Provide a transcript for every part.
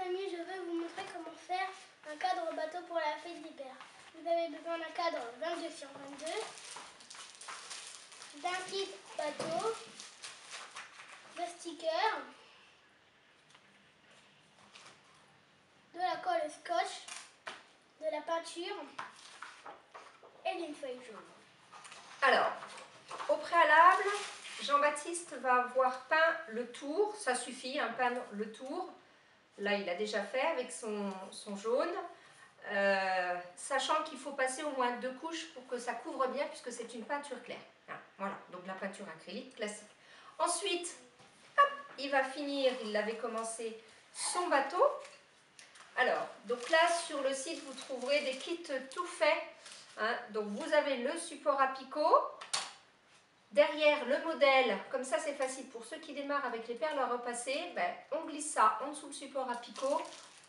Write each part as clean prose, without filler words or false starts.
amis, je vais vous montrer comment faire un cadre bateau pour la fête d'hiver. Vous avez besoin d'un cadre 22 sur 22, d'un kit bateau, de stickers, de la colle scotch, de la peinture et d'une feuille jaune. Alors, au préalable, Jean-Baptiste va avoir peint le tour, ça suffit, hein, peindre le tour. Là, il a déjà fait avec son jaune, sachant qu'il faut passer au moins 2 couches pour que ça couvre bien, puisque c'est une peinture claire. Hein, voilà, donc la peinture acrylique classique. Ensuite, hop, il va finir, il avait commencé son bateau. Alors, donc là, sur le site, vous trouverez des kits tout faits. Hein, donc, vous avez le support à picot. Derrière le modèle, comme ça c'est facile pour ceux qui démarrent avec les perles à repasser, ben, on glisse ça en dessous le support à picot,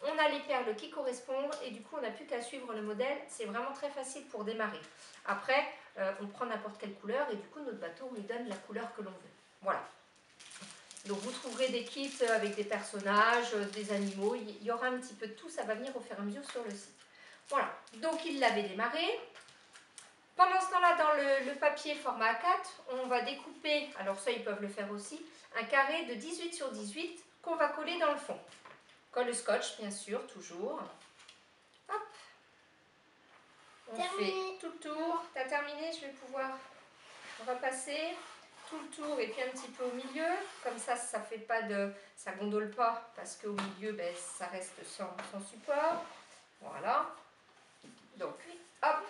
on a les perles qui correspondent et du coup on n'a plus qu'à suivre le modèle, c'est vraiment très facile pour démarrer. Après, on prend n'importe quelle couleur et du coup notre bateau lui donne la couleur que l'on veut. Voilà. Donc vous trouverez des kits avec des personnages, des animaux, il y aura un petit peu de tout, ça va venir au fur et à mesure sur le site. Voilà, donc il l'avait démarré. Pendant ce temps-là, dans le papier format A4, on va découper, alors ça ils peuvent le faire aussi, un carré de 18 sur 18 qu'on va coller dans le fond. Colle scotch, bien sûr, toujours. Hop. On fait tout le tour. T'as terminé, je vais pouvoir repasser tout le tour et puis un petit peu au milieu. Comme ça fait pas de, ça gondole pas parce qu'au milieu, ben, ça reste sans support. Voilà. Donc, hop,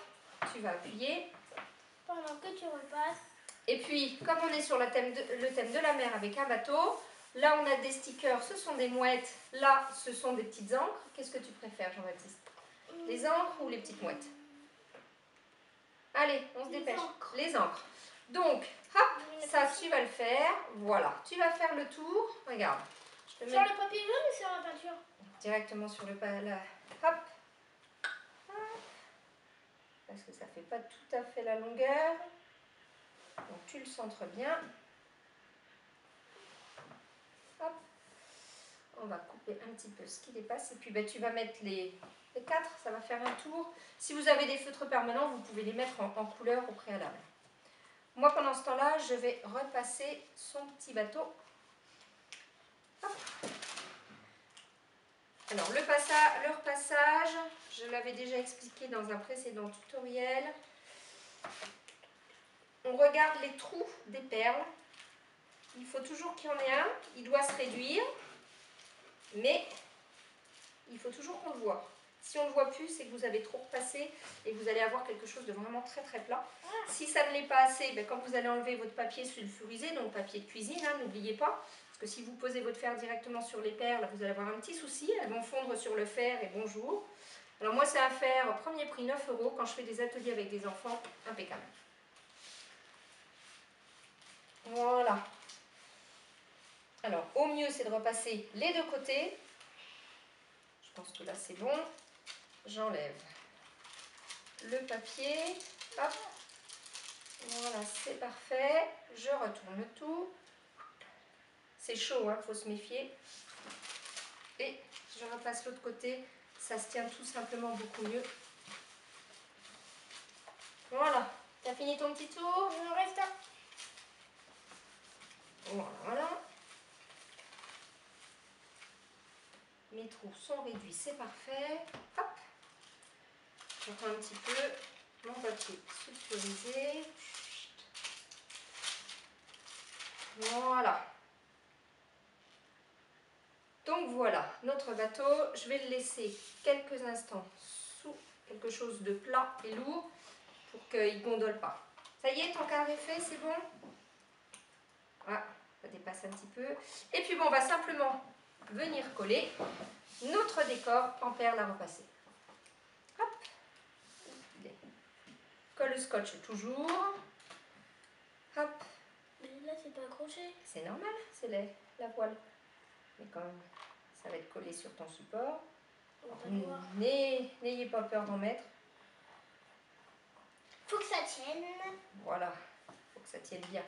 tu vas appuyer. Pendant que tu repasses. Et puis, comme on est sur le thème de la mer avec un bateau, là on a des stickers, ce sont des mouettes, là ce sont des petites encres. Qu'est-ce que tu préfères, Jean-Baptiste? Les encres ou les petites mouettes? Allez, on se dépêche. Les encres. Donc, hop, ça tu vas le faire. Voilà, tu vas faire le tour. Regarde. Sur le papier jaune ou sur la peinture? Directement sur le hop. Parce que ça ne fait pas tout à fait la longueur. Donc tu le centres bien. Hop. On va couper un petit peu ce qui dépasse. Et puis ben, tu vas mettre les 4, ça va faire un tour. Si vous avez des feutres permanents, vous pouvez les mettre en couleur au préalable. Moi, pendant ce temps-là, je vais repasser son petit bateau. Hop. Alors, le repassage, je l'avais déjà expliqué dans un précédent tutoriel. On regarde les trous des perles. Il faut toujours qu'il y en ait un. Il doit se réduire, mais il faut toujours qu'on le voit. Si on ne le voit plus, c'est que vous avez trop repassé et vous allez avoir quelque chose de vraiment très très plat. Si ça ne l'est pas assez, ben, quand vous allez enlever votre papier sulfurisé, donc papier de cuisine, hein, n'oubliez pas, parce que si vous posez votre fer directement sur les perles, vous allez avoir un petit souci, elles vont fondre sur le fer et bonjour. Alors moi c'est un fer premier prix 9 € quand je fais des ateliers avec des enfants, impeccable. Voilà. Alors au mieux c'est de repasser les deux côtés. Je pense que là c'est bon. J'enlève le papier. Hop. Voilà, c'est parfait. Je retourne tout. C'est chaud, hein, faut se méfier. Et je repasse l'autre côté. Ça se tient tout simplement beaucoup mieux. Voilà. T'as fini ton petit tour? Il en reste un. Voilà. Mes trous sont réduits, c'est parfait. Hop. Je prends un petit peu mon papier sulfurisé. Voilà. Donc voilà, notre bateau, je vais le laisser quelques instants sous quelque chose de plat et lourd pour qu'il ne gondole pas. Ça y est, ton cadre est fait, c'est bon? Voilà, ça dépasse un petit peu. Et puis bon, on va simplement venir coller notre décor en perles à repasser. Hop. Colle scotch toujours. Hop. Mais là, c'est pas accroché. C'est normal, c'est la voile. Mais quand même, ça va être collé sur ton support. N'ayez pas peur d'en mettre. Faut que ça tienne. Voilà, faut que ça tienne bien.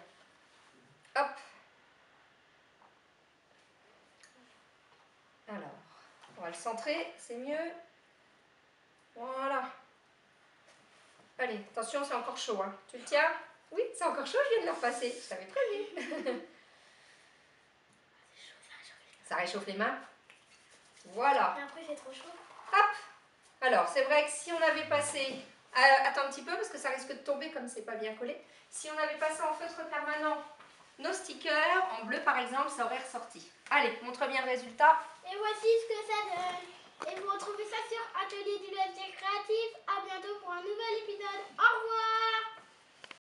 Hop. Alors, On va le centrer, c'est mieux. Voilà. Allez, attention, c'est encore chaud. Hein. Tu le tiens? Oui, c'est encore chaud, je viens de le repasser. Je t'avais prévenu. Ça réchauffe les mains. Voilà. Et après, c'est trop chaud. Hop. Alors, c'est vrai que si on avait passé... attends un petit peu parce que ça risque de tomber comme c'est pas bien collé. Si on avait passé en feutre permanent nos stickers, en bleu par exemple, ça aurait ressorti. Allez, montre bien le résultat. Et voici ce que ça donne. Et vous retrouvez ça sur Atelier du Loisir Créatif. À bientôt pour un nouvel épisode. Au revoir!